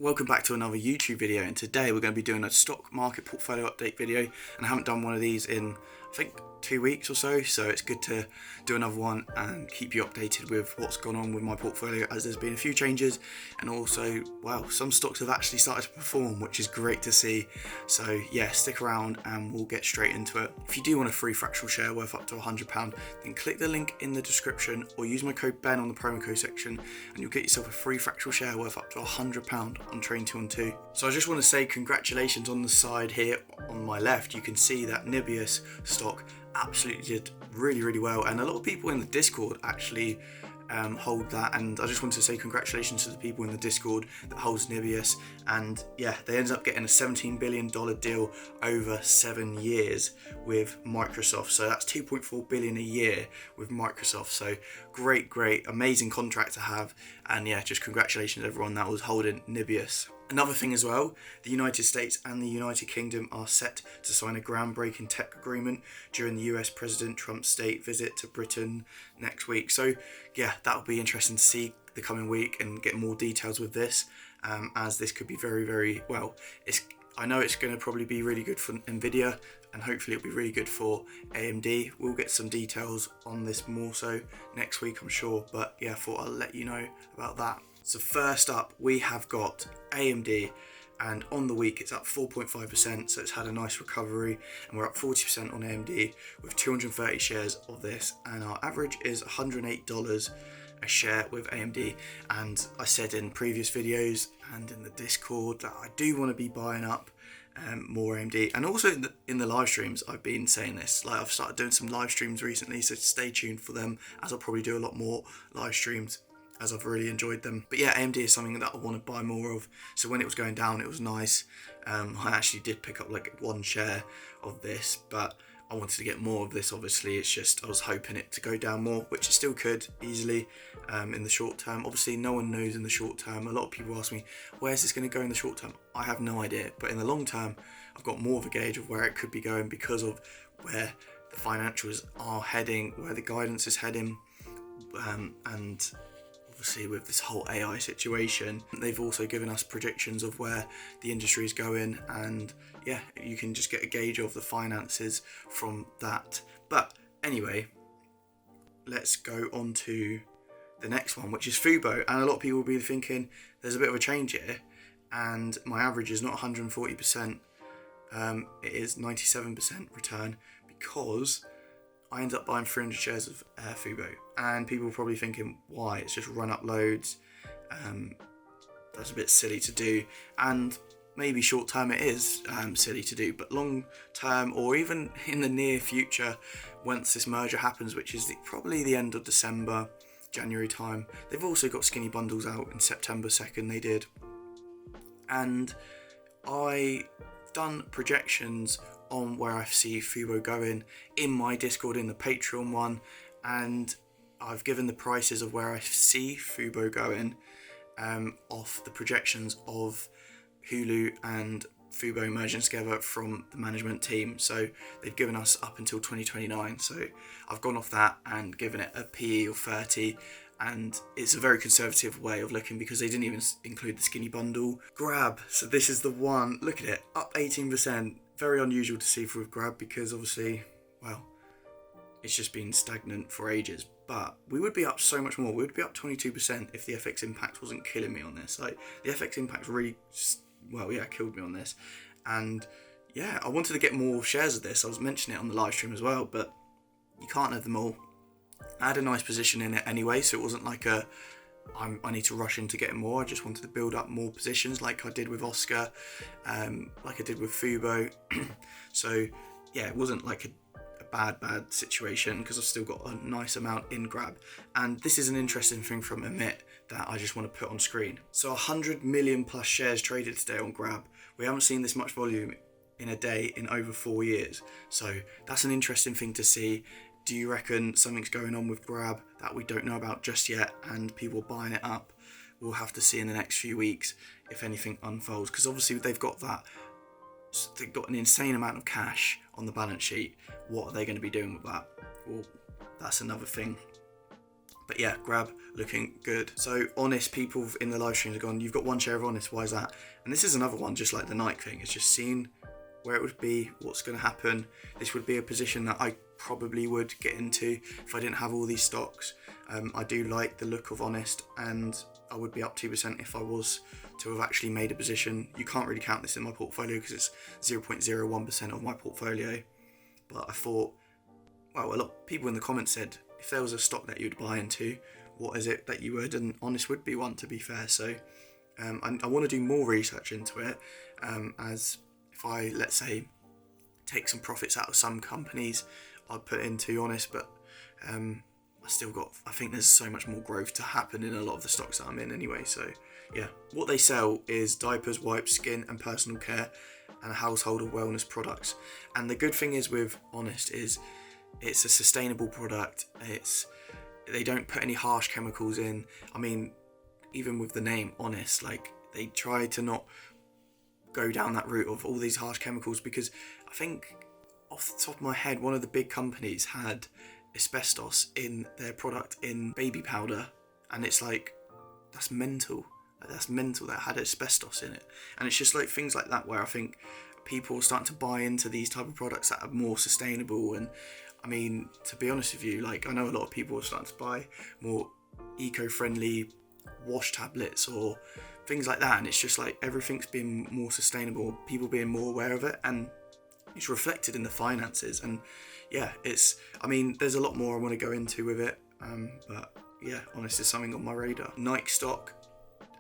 Welcome back to another YouTube video, and today we're going to be doing a stock market portfolio update video, and I haven't done one of these in I think 2 weeks or so it's good to do another one and keep you updated with what's gone on with my portfolio, as there's been a few changes, and also, wow, some stocks have actually started to perform, which is great to see. So yeah, stick around and we'll get straight into it. If you do want a free fractional share worth up to £100, then click the link in the description or use my code BEN on the promo code section and you'll get yourself a free fractional share worth up to £100 on Train 2 and 2. So I just want to say congratulations. On the side here on my left, you can see that NVIDIA stock absolutely did really well, and a lot of people in the Discord actually hold that, and I just want to say congratulations to the people in the Discord that holds NVIDIA, and yeah, they ended up getting a $17 billion deal over 7 years with Microsoft. So that's 2.4 billion a year with Microsoft. So great, amazing contract to have, and yeah, just congratulations everyone that was holding NVIDIA. Another thing as well, the United States and the United Kingdom are set to sign a groundbreaking tech agreement during the US President Trump's state visit to Britain next week. So yeah, that'll be interesting to see the coming week and get more details with this, as this could be very well. I know it's going to probably be really good for NVIDIA, and hopefully it'll be really good for AMD. We'll get some details on this more so next week, I'm sure, but yeah, I thought I'll let you know about that. So first up, we have got AMD, and on the week it's up 4.5%, so it's had a nice recovery, and we're up 40% on AMD with 230 shares of this, and our average is $108 a share with AMD. And I said in previous videos and in the Discord that I do want to be buying up more AMD, and also in the live streams I've been saying this. Like, I've started doing some live streams recently, so stay tuned for them, as I'll probably do a lot more live streams, as I've really enjoyed them. But yeah, AMD is something that I want to buy more of. So when it was going down, it was nice. I actually did pick up like one share of this, but I wanted to get more of this. Obviously, it's just I was hoping it to go down more, which it still could easily in the short term. Obviously, no one knows in the short term. A lot of people ask me, where's this going to go in the short term? I have no idea. But in the long term, I've got more of a gauge of where it could be going because of where the financials are heading, where the guidance is heading, and obviously with this whole AI situation, they've also given us predictions of where the industry is going, and yeah, you can just get a gauge of the finances from that. But anyway, let's go on to the next one, which is Fubo. And a lot of people will be thinking there's a bit of a change here, and my average is not 140%, it is 97% return, because I ended up buying 300 shares of Fubo, and people are probably thinking, why? It's just run up loads. That's a bit silly to do, and maybe short term it is silly to do, but long term, or even in the near future, once this merger happens, which is probably the end of December, January time. They've also got skinny bundles out in September 2nd, they did, and I've done projections on where I see Fubo going in my Discord, in the Patreon one, and I've given the prices of where I see Fubo going off the projections of Hulu and Fubo merging together from the management team. So they've given us up until 2029, so I've gone off that and given it a PE of 30, and it's a very conservative way of looking because they didn't even include the skinny bundle. Grab, so this is the one, look at it, up 18%. Very unusual to see for Grab, because obviously, well, it's just been stagnant for ages, but we would be up so much more. We would be up 22% if the FX impact wasn't killing me on this. Like, the FX impact really, well, yeah, killed me on this. And yeah, I wanted to get more shares of this. I was mentioning it on the live stream as well, but you can't have them all. I had a nice position in it anyway, so it wasn't like I need to rush into getting more. I just wanted to build up more positions, like I did with Oscar, like I did with Fubo. So yeah, it wasn't like a bad situation, because I've still got a nice amount in Grab. And this is an interesting thing from Amit that I just want to put on screen. So 100 million plus shares traded today on Grab. We haven't seen this much volume in a day in over 4 years. So that's an interesting thing to see. Do you reckon something's going on with Grab that we don't know about just yet, and people buying it up? We'll have to see in the next few weeks if anything unfolds, because obviously they've got an insane amount of cash on the balance sheet. What are they going to be doing with that? Well, that's another thing. But yeah, grab looking good. So Honest, people in the live streams have gone, you've got one share of Honest, why is that? And this is another one, just like the Nike thing. It's just seeing where it would be, what's going to happen. This would be a position that I probably would get into if I didn't have all these stocks. I do like the look of Honest, and I would be up 2% if I was to have actually made a position. You can't really count this in my portfolio because it's 0.01% of my portfolio. But I thought, well, a lot of people in the comments said, if there was a stock that you'd buy into, what is it that you would? And Honest would be one, to be fair. So I want to do more research into it, as if I, let's say, take some profits out of some companies, I'd put into Honest, but I think there's so much more growth to happen in a lot of the stocks that I'm in anyway. So yeah, what they sell is diapers, wipes, skin and personal care and household or wellness products. And the good thing is with Honest is it's a sustainable product. They don't put any harsh chemicals in. I mean, even with the name Honest, like, they try to not go down that route of all these harsh chemicals, because I think off the top of my head, one of the big companies had asbestos in their product in baby powder, and it's like, that's mental. That's mental, that had asbestos in it. And it's just like things like that where I think people are starting to buy into these type of products that are more sustainable. And I mean, to be honest with you, like, I know a lot of people are starting to buy more eco-friendly wash tablets or things like that, and it's just like everything's being more sustainable, people being more aware of it, and it's reflected in the finances. And yeah, I mean, there's a lot more I want to go into with it, but yeah, Honest is something on my radar. Nike stock,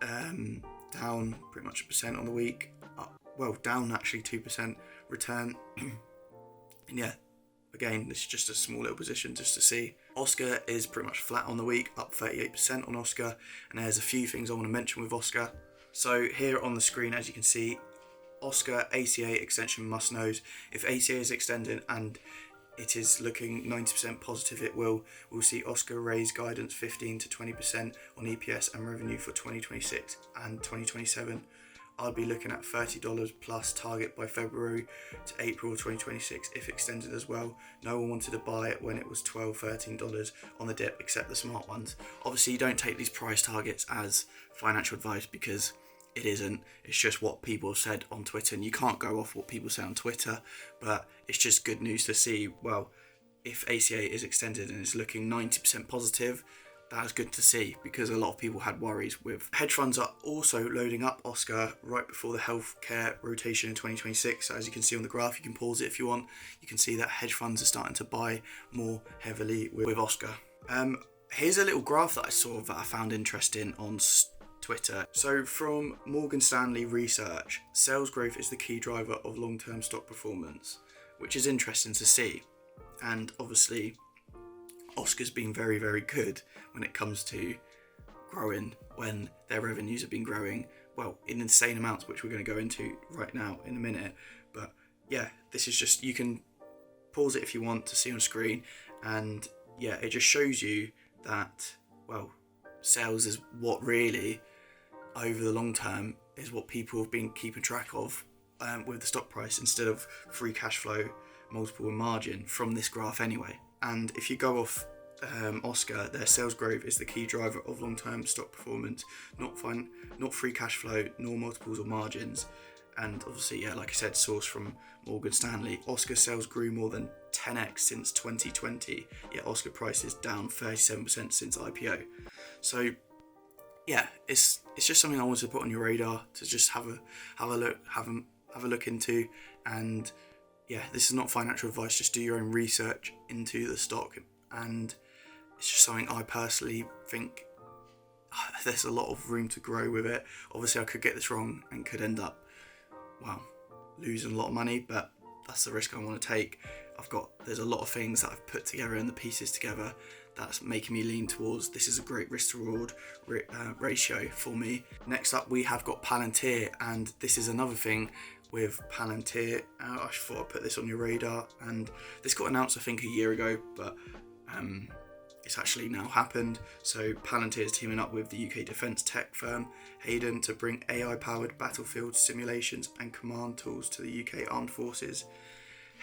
down pretty much 1% on the week, down actually 2% return. And yeah, again, this is just a small little position just to see. Oscar is pretty much flat on the week, up 38% on Oscar, and there's a few things I want to mention with Oscar. So here on the screen, as you can see, Oscar ACA extension must knows. If ACA is extended and it is looking 90% positive, we'll see Oscar raise guidance 15 to 20% on EPS and revenue for 2026 and 2027. I'd be looking at $30 plus target by February to April 2026 if extended as well. No one wanted to buy it when it was $12, $13 on the dip, except the smart ones. Obviously, you don't take these price targets as financial advice, because it isn't. It's just what people have said on Twitter, and you can't go off what people say on Twitter, but it's just good news to see, well, if ACA is extended and it's looking 90% positive, that's good to see, because a lot of people had worries with. Hedge funds are also loading up Oscar right before the healthcare rotation in 2026. So as you can see on the graph, you can pause it if you want. You can see that hedge funds are starting to buy more heavily with Oscar. Here's a little graph that I saw that I found interesting on Twitter. So from Morgan Stanley Research, sales growth is the key driver of long-term stock performance, which is interesting to see. And obviously, Oscar's been very, very good when it comes to growing, when their revenues have been growing, well, in insane amounts, which we're going to go into right now in a minute. But yeah, this is just, you can pause it if you want to see on screen, and yeah, it just shows you that, well, sales is what really, over the long term, is what people have been keeping track of with the stock price, instead of free cash flow, multiple and margin from this graph anyway. And if you go off Oscar, their sales growth is the key driver of long-term stock performance, not free cash flow, nor multiples or margins. And obviously, yeah, like I said, sourced from Morgan Stanley. Oscar sales grew more than 10x since 2020, yet Oscar price is down 37% since IPO. So yeah, it's just something I wanted to put on your radar to just have a look into. And yeah, this is not financial advice, just do your own research into the stock. And it's just something I personally think there's a lot of room to grow with it. Obviously, I could get this wrong and could end up, well, losing a lot of money, but that's the risk I want to take. There's a lot of things that I've put together and the pieces together that's making me lean towards this is a great risk to reward ratio for me. Next up, we have got Palantir, and this is another thing with Palantir. I thought I'd put this on your radar, and this got announced I think a year ago, but it's actually now happened. So Palantir is teaming up with the UK defence tech firm Hayden to bring AI-powered battlefield simulations and command tools to the UK Armed Forces.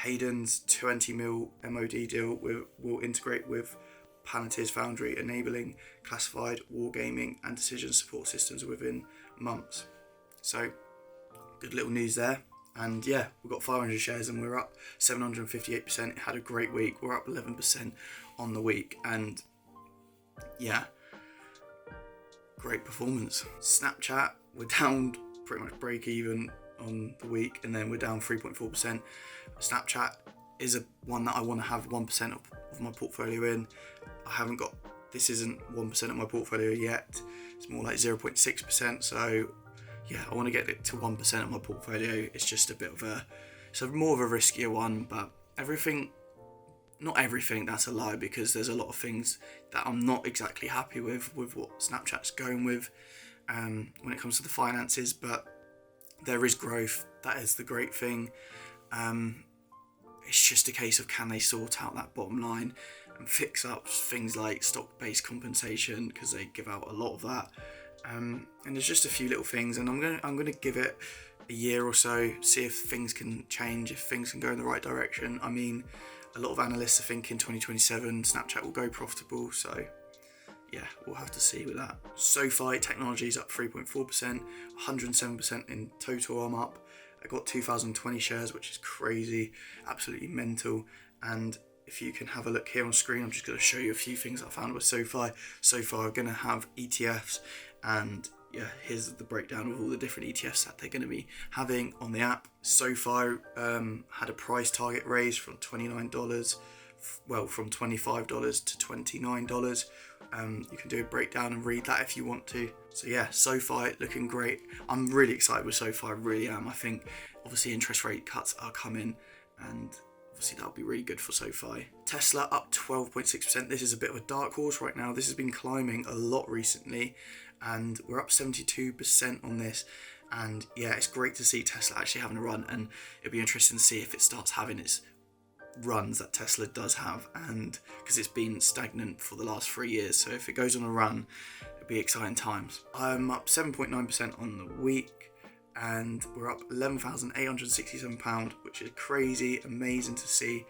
Hayden's 20 mil MOD deal will integrate with Palantir's Foundry, enabling classified wargaming and decision support systems within months. So good little news there. And yeah, we've got 500 shares and we're up 758%. It had a great week. We're up 11% on the week. And yeah, great performance. Snapchat, we're down pretty much break even on the week, and then we're down 3.4%. Snapchat is one that I want to have 1% of my portfolio in. This isn't 1% of my portfolio yet. It's more like 0.6%. So yeah, I want to get it to 1% of my portfolio. It's just it's more of a riskier one, but not everything, that's a lie, because there's a lot of things that I'm not exactly happy with what Snapchat's going with when it comes to the finances, but there is growth. That is the great thing. It's just a case of, can they sort out that bottom line and fix up things like stock-based compensation, because they give out a lot of that. And there's just a few little things, and I'm gonna give it a year or so, see if things can change, if things can go in the right direction. I mean, a lot of analysts are thinking 2027 Snapchat will go profitable, so yeah, we'll have to see with that. SoFi Technologies up 3.4%, 107% in total. I'm up. I got 2,020 shares, which is crazy, absolutely mental. And if you can have a look here on screen, I'm just going to show you a few things I found with SoFi. SoFi are going to have ETFs, and yeah, here's the breakdown of all the different ETFs that they're going to be having on the app. SoFi had a price target raise from $29, from $25 to $29. You can do a breakdown and read that if you want to. So yeah, SoFi looking great. I'm really excited with SoFi, I really am. I think obviously interest rate cuts are coming, and obviously that'll be really good for SoFi. Tesla up 12.6%. This is a bit of a dark horse right now. This has been climbing a lot recently, and we're up 72% on this. And yeah, it's great to see Tesla actually having a run, and it'll be interesting to see if it starts having its runs that Tesla does have, and because it's been stagnant for the last 3 years. So if it goes on a run, it'll be exciting times. I'm up 7.9% on the week, and we're up £11,867, which is crazy, amazing to see.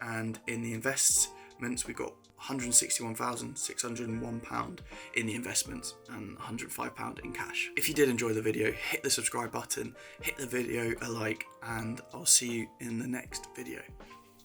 And in the investments, we got £161,601 in the investments and £105 in cash. If you did enjoy the video, hit the subscribe button, hit the video a like, and I'll see you in the next video.